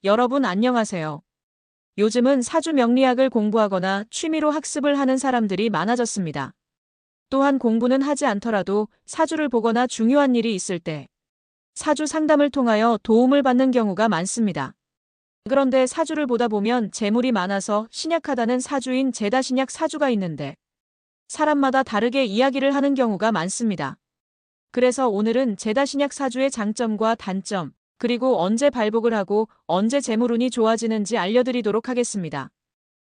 여러분 안녕하세요. 요즘은 사주 명리학을 공부하거나 취미로 학습을 하는 사람들이 많아졌습니다. 또한 공부는 하지 않더라도 사주를 보거나 중요한 일이 있을 때 사주 상담을 통하여 도움을 받는 경우가 많습니다. 그런데 사주를 보다 보면 재물이 많아서 신약하다는 사주인 제다신약 사주가 있는데 사람마다 다르게 이야기를 하는 경우가 많습니다. 그래서 오늘은 제다신약 사주의 장점과 단점, 그리고 언제 발복을 하고 언제 재물운이 좋아지는지 알려드리도록 하겠습니다.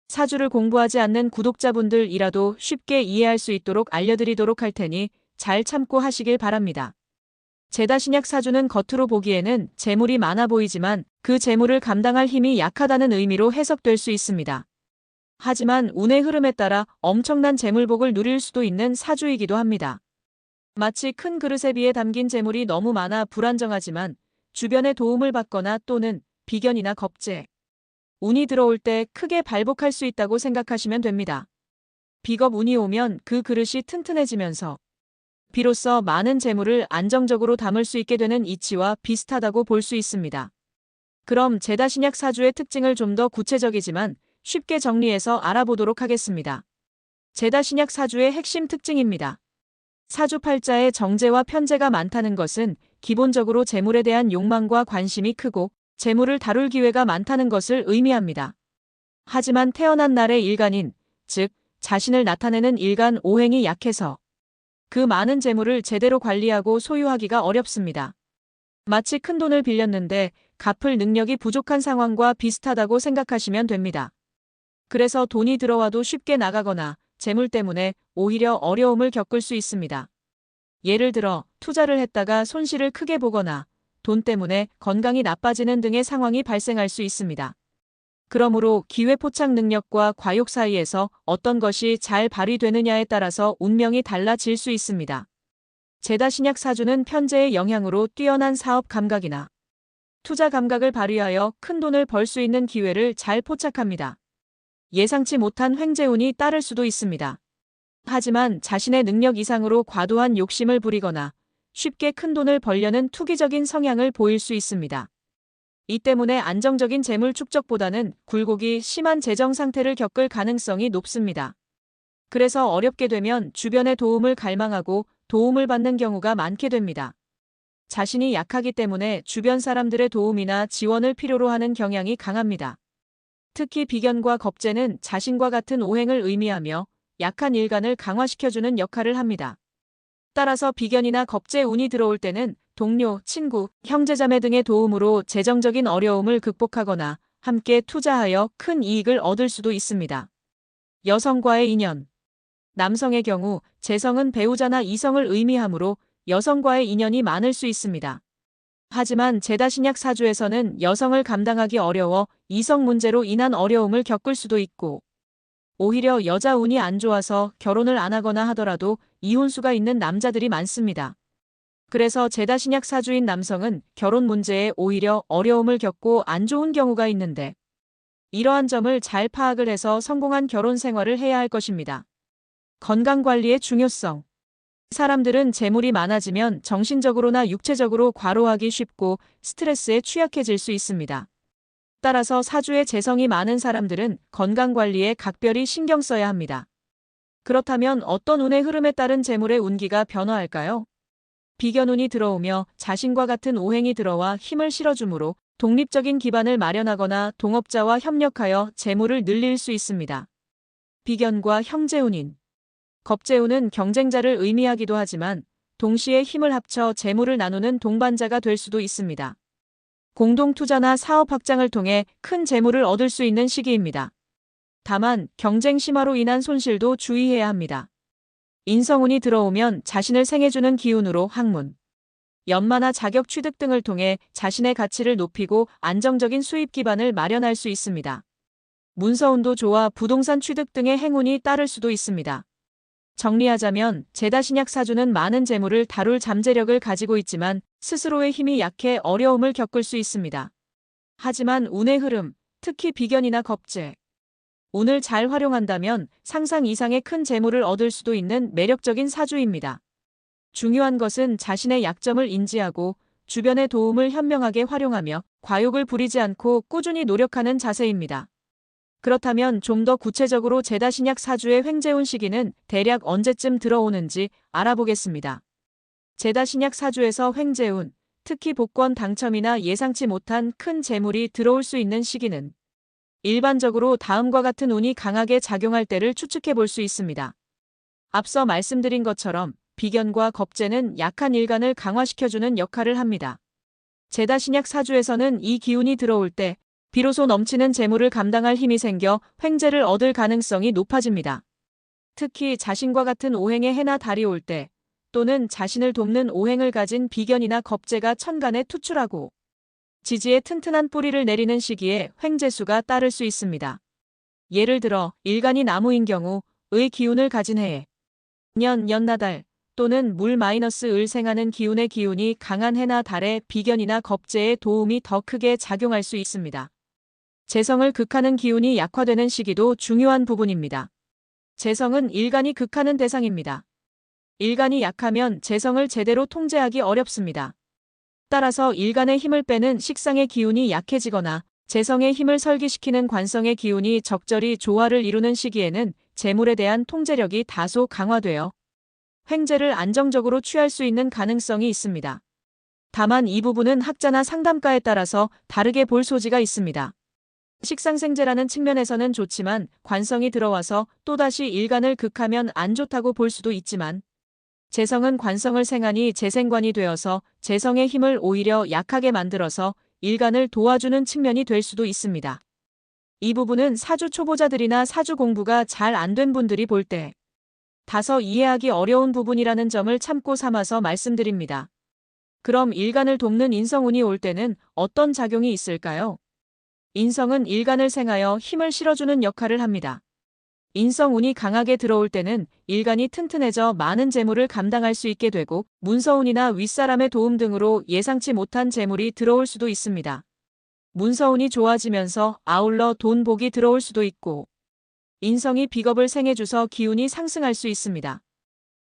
사주를 공부하지 않는 구독자분들이라도 쉽게 이해할 수 있도록 알려드리도록 할 테니 잘 참고 하시길 바랍니다. 제다신약 사주는 겉으로 보기에는 재물이 많아 보이지만 그 재물을 감당할 힘이 약하다는 의미로 해석될 수 있습니다. 하지만 운의 흐름에 따라 엄청난 재물복을 누릴 수도 있는 사주이기도 합니다. 마치 큰 그릇에 비해 담긴 재물이 너무 많아 불안정하지만 주변의 도움을 받거나 또는 비견이나 겁재, 운이 들어올 때 크게 발복할 수 있다고 생각하시면 됩니다. 비겁 운이 오면 그 그릇이 튼튼해지면서 비로소 많은 재물을 안정적으로 담을 수 있게 되는 이치와 비슷하다고 볼 수 있습니다. 그럼 제다신약 사주의 특징을 좀 더 구체적이지만 쉽게 정리해서 알아보도록 하겠습니다. 제다신약 사주의 핵심 특징입니다. 사주팔자에 정제와 편제가 많다는 것은 기본적으로 재물에 대한 욕망과 관심이 크고 재물을 다룰 기회가 많다는 것을 의미합니다. 하지만 태어난 날의 일간인, 즉 자신을 나타내는 일간 오행이 약해서 그 많은 재물을 제대로 관리하고 소유하기가 어렵습니다. 마치 큰 돈을 빌렸는데 갚을 능력이 부족한 상황과 비슷하다고 생각하시면 됩니다. 그래서 돈이 들어와도 쉽게 나가거나 재물 때문에 오히려 어려움을 겪을 수 있습니다. 예를 들어 투자를 했다가 손실을 크게 보거나 돈 때문에 건강이 나빠지는 등의 상황이 발생할 수 있습니다. 그러므로 기회 포착 능력과 과욕 사이에서 어떤 것이 잘 발휘되느냐에 따라서 운명이 달라질 수 있습니다. 제다신약 사주는 편제의 영향으로 뛰어난 사업 감각이나 투자 감각을 발휘하여 큰 돈을 벌 수 있는 기회를 잘 포착합니다. 예상치 못한 횡재운이 따를 수도 있습니다. 하지만 자신의 능력 이상으로 과도한 욕심을 부리거나 쉽게 큰 돈을 벌려는 투기적인 성향을 보일 수 있습니다. 이 때문에 안정적인 재물 축적보다는 굴곡이 심한 재정 상태를 겪을 가능성이 높습니다. 그래서 어렵게 되면 주변의 도움을 갈망하고 도움을 받는 경우가 많게 됩니다. 자신이 약하기 때문에 주변 사람들의 도움이나 지원을 필요로 하는 경향이 강합니다. 특히 비견과 겁재는 자신과 같은 오행을 의미하며 약한 일간을 강화시켜주는 역할을 합니다. 따라서 비견이나 겁재 운이 들어올 때는 동료, 친구, 형제자매 등의 도움으로 재정적인 어려움을 극복하거나 함께 투자하여 큰 이익을 얻을 수도 있습니다. 여성과의 인연. 남성의 경우 재성은 배우자나 이성을 의미하므로 여성과의 인연이 많을 수 있습니다. 하지만 제다신약 사주에서는 여성을 감당하기 어려워 이성 문제로 인한 어려움을 겪을 수도 있고 오히려 여자 운이 안 좋아서 결혼을 안 하거나 하더라도 이혼수가 있는 남자들이 많습니다. 그래서 제다신약 사주인 남성은 결혼 문제에 오히려 어려움을 겪고 안 좋은 경우가 있는데 이러한 점을 잘 파악을 해서 성공한 결혼 생활을 해야 할 것입니다. 건강관리의 중요성. 사람들은 재물이 많아지면 정신적으로나 육체적으로 과로하기 쉽고 스트레스에 취약해질 수 있습니다. 따라서 사주에 재성이 많은 사람들은 건강관리에 각별히 신경 써야 합니다. 그렇다면 어떤 운의 흐름에 따른 재물의 운기가 변화할까요? 비견운이 들어오며 자신과 같은 오행이 들어와 힘을 실어주므로 독립적인 기반을 마련하거나 동업자와 협력하여 재물을 늘릴 수 있습니다. 비견과 형제운인. 겁재운은 경쟁자를 의미하기도 하지만 동시에 힘을 합쳐 재물을 나누는 동반자가 될 수도 있습니다. 공동투자나 사업 확장을 통해 큰 재물을 얻을 수 있는 시기입니다. 다만 경쟁 심화로 인한 손실도 주의해야 합니다. 인성운이 들어오면 자신을 생해주는 기운으로 학문, 연마나 자격 취득 등을 통해 자신의 가치를 높이고 안정적인 수입 기반을 마련할 수 있습니다. 문서운도 좋아 부동산 취득 등의 행운이 따를 수도 있습니다. 정리하자면 제다신약 사주는 많은 재물을 다룰 잠재력을 가지고 있지만 스스로의 힘이 약해 어려움을 겪을 수 있습니다. 하지만 운의 흐름, 특히 비견이나 겁재, 운을 잘 활용한다면 상상 이상의 큰 재물을 얻을 수도 있는 매력적인 사주입니다. 중요한 것은 자신의 약점을 인지하고 주변의 도움을 현명하게 활용하며 과욕을 부리지 않고 꾸준히 노력하는 자세입니다. 그렇다면 좀 더 구체적으로 제다신약 사주의 횡재운 시기는 대략 언제쯤 들어오는지 알아보겠습니다. 제다신약 사주에서 횡재운, 특히 복권 당첨이나 예상치 못한 큰 재물이 들어올 수 있는 시기는 일반적으로 다음과 같은 운이 강하게 작용할 때를 추측해 볼 수 있습니다. 앞서 말씀드린 것처럼 비견과 겁재는 약한 일간을 강화시켜주는 역할을 합니다. 제다신약 사주에서는 이 기운이 들어올 때 비로소 넘치는 재물을 감당할 힘이 생겨 횡재를 얻을 가능성이 높아집니다. 특히 자신과 같은 오행의 해나 달이 올 때 또는 자신을 돕는 오행을 가진 비견이나 겁재가 천간에 투출하고 지지에 튼튼한 뿌리를 내리는 시기에 횡재수가 따를 수 있습니다. 예를 들어 일간이 나무인 경우 의 기운을 가진 해에 연나달 또는 물-을 생하는 기운의 기운이 강한 해나 달의 비견이나 겁재의 도움이 더 크게 작용할 수 있습니다. 재성을 극하는 기운이 약화되는 시기도 중요한 부분입니다. 재성은 일간이 극하는 대상입니다. 일간이 약하면 재성을 제대로 통제하기 어렵습니다. 따라서 일간의 힘을 빼는 식상의 기운이 약해지거나 재성의 힘을 설기시키는 관성의 기운이 적절히 조화를 이루는 시기에는 재물에 대한 통제력이 다소 강화되어 횡재를 안정적으로 취할 수 있는 가능성이 있습니다. 다만 이 부분은 학자나 상담가에 따라서 다르게 볼 소지가 있습니다. 식상생재라는 측면에서는 좋지만 관성이 들어와서 또다시 일간을 극하면 안 좋다고 볼 수도 있지만 재성은 관성을 생하니 재생관이 되어서 재성의 힘을 오히려 약하게 만들어서 일간을 도와주는 측면이 될 수도 있습니다. 이 부분은 사주 초보자들이나 사주 공부가 잘 안 된 분들이 볼 때 다소 이해하기 어려운 부분이라는 점을 참고 삼아서 말씀드립니다. 그럼 일간을 돕는 인성운이 올 때는 어떤 작용이 있을까요? 인성은 일간을 생하여 힘을 실어주는 역할을 합니다. 인성운이 강하게 들어올 때는 일간이 튼튼해져 많은 재물을 감당할 수 있게 되고 문서운이나 윗사람의 도움 등으로 예상치 못한 재물이 들어올 수도 있습니다. 문서운이 좋아지면서 아울러 돈 복이 들어올 수도 있고 인성이 비겁을 생해줘서 기운이 상승할 수 있습니다.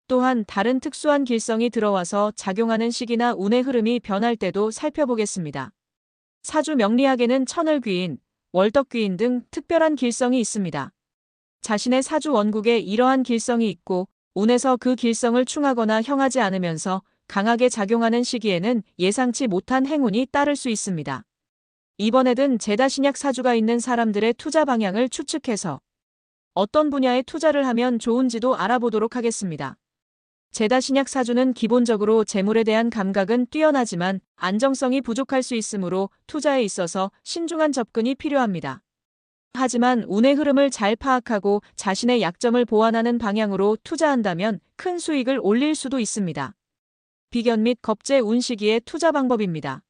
또한 다른 특수한 길성이 들어와서 작용하는 시기나 운의 흐름이 변할 때도 살펴보겠습니다. 사주 명리학에는 천을귀인, 월덕귀인 등 특별한 길성이 있습니다. 자신의 사주 원국에 이러한 길성이 있고 운에서 그 길성을 충하거나 형하지 않으면서 강하게 작용하는 시기에는 예상치 못한 행운이 따를 수 있습니다. 이번에는 제다신약 사주가 있는 사람들의 투자 방향을 추측해서 어떤 분야에 투자를 하면 좋은지도 알아보도록 하겠습니다. 제다신약 사주는 기본적으로 재물에 대한 감각은 뛰어나지만 안정성이 부족할 수 있으므로 투자에 있어서 신중한 접근이 필요합니다. 하지만 운의 흐름을 잘 파악하고 자신의 약점을 보완하는 방향으로 투자한다면 큰 수익을 올릴 수도 있습니다. 비견 및 겁재 운 시기의 투자 방법입니다.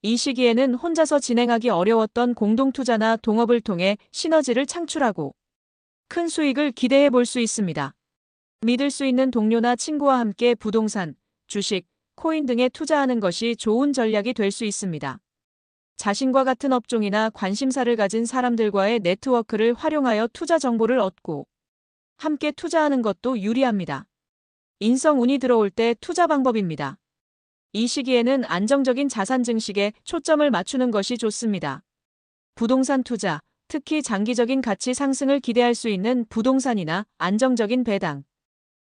이 시기에는 혼자서 진행하기 어려웠던 공동투자나 동업을 통해 시너지를 창출하고 큰 수익을 기대해 볼 수 있습니다. 믿을 수 있는 동료나 친구와 함께 부동산, 주식, 코인 등에 투자하는 것이 좋은 전략이 될 수 있습니다. 자신과 같은 업종이나 관심사를 가진 사람들과의 네트워크를 활용하여 투자 정보를 얻고 함께 투자하는 것도 유리합니다. 인성운이 들어올 때 투자 방법입니다. 이 시기에는 안정적인 자산 증식에 초점을 맞추는 것이 좋습니다. 부동산 투자, 특히 장기적인 가치 상승을 기대할 수 있는 부동산이나 안정적인 배당,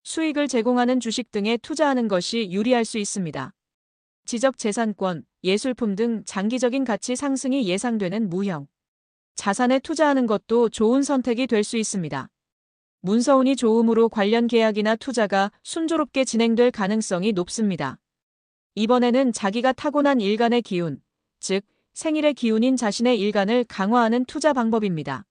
수익을 제공하는 주식 등에 투자하는 것이 유리할 수 있습니다. 지적재산권, 예술품 등 장기적인 가치 상승이 예상되는 무형 자산에 투자하는 것도 좋은 선택이 될 수 있습니다. 문서운이 좋음으로 관련 계약이나 투자가 순조롭게 진행될 가능성이 높습니다. 이번에는 자기가 타고난 일간의 기운, 즉 생일의 기운인 자신의 일간을 강화하는 투자 방법입니다.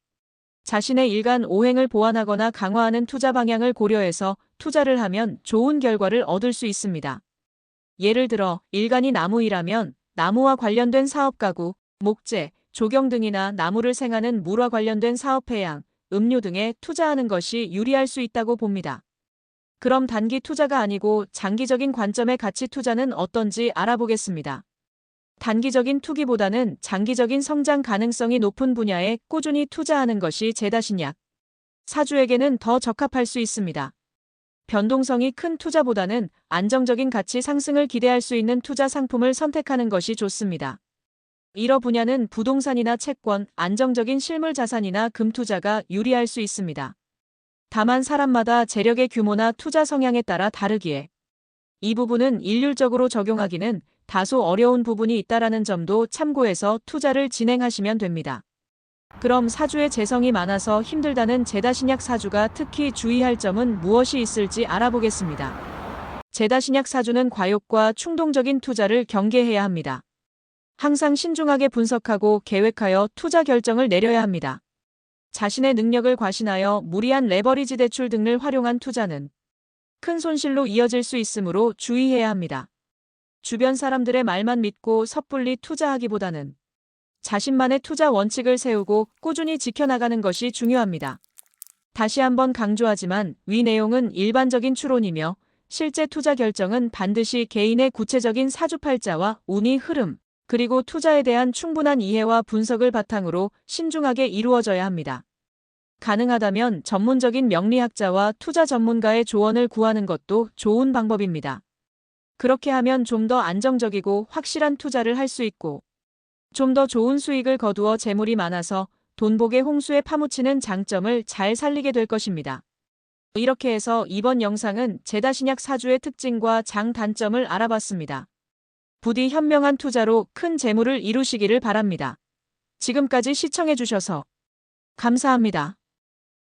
자신의 일간 오행을 보완하거나 강화하는 투자 방향을 고려해서 투자를 하면 좋은 결과를 얻을 수 있습니다. 예를 들어 일간이 나무이라면 나무와 관련된 사업 가구, 목재, 조경 등이나 나무를 생하는 물과 관련된 사업 해양, 음료 등에 투자하는 것이 유리할 수 있다고 봅니다. 그럼 단기 투자가 아니고 장기적인 관점의 가치 투자는 어떤지 알아보겠습니다. 단기적인 투기보다는 장기적인 성장 가능성이 높은 분야에 꾸준히 투자하는 것이 제다신약 사주에게는 더 적합할 수 있습니다. 변동성이 큰 투자보다는 안정적인 가치 상승을 기대할 수 있는 투자 상품을 선택하는 것이 좋습니다. 1호 분야는 부동산이나 채권, 안정적인 실물 자산이나 금 투자가 유리할 수 있습니다. 다만 사람마다 재력의 규모나 투자 성향에 따라 다르기에 이 부분은 일률적으로 적용하기는 다소 어려운 부분이 있다라는 점도 참고해서 투자를 진행하시면 됩니다. 그럼 사주에 재성이 많아서 힘들다는 제다신약 사주가 특히 주의할 점은 무엇이 있을지 알아보겠습니다. 제다신약 사주는 과욕과 충동적인 투자를 경계해야 합니다. 항상 신중하게 분석하고 계획하여 투자 결정을 내려야 합니다. 자신의 능력을 과신하여 무리한 레버리지 대출 등을 활용한 투자는 큰 손실로 이어질 수 있으므로 주의해야 합니다. 주변 사람들의 말만 믿고 섣불리 투자하기보다는 자신만의 투자 원칙을 세우고 꾸준히 지켜나가는 것이 중요합니다. 다시 한번 강조하지만 위 내용은 일반적인 추론이며 실제 투자 결정은 반드시 개인의 구체적인 사주팔자와 운이 흐름, 그리고 투자에 대한 충분한 이해와 분석을 바탕으로 신중하게 이루어져야 합니다. 가능하다면 전문적인 명리학자와 투자 전문가의 조언을 구하는 것도 좋은 방법입니다. 그렇게 하면 좀 더 안정적이고 확실한 투자를 할 수 있고 좀 더 좋은 수익을 거두어 재물이 많아서 돈복의 홍수에 파묻히는 장점을 잘 살리게 될 것입니다. 이렇게 해서 이번 영상은 제다신약 사주의 특징과 장단점을 알아봤습니다. 부디 현명한 투자로 큰 재물을 이루시기를 바랍니다. 지금까지 시청해주셔서 감사합니다.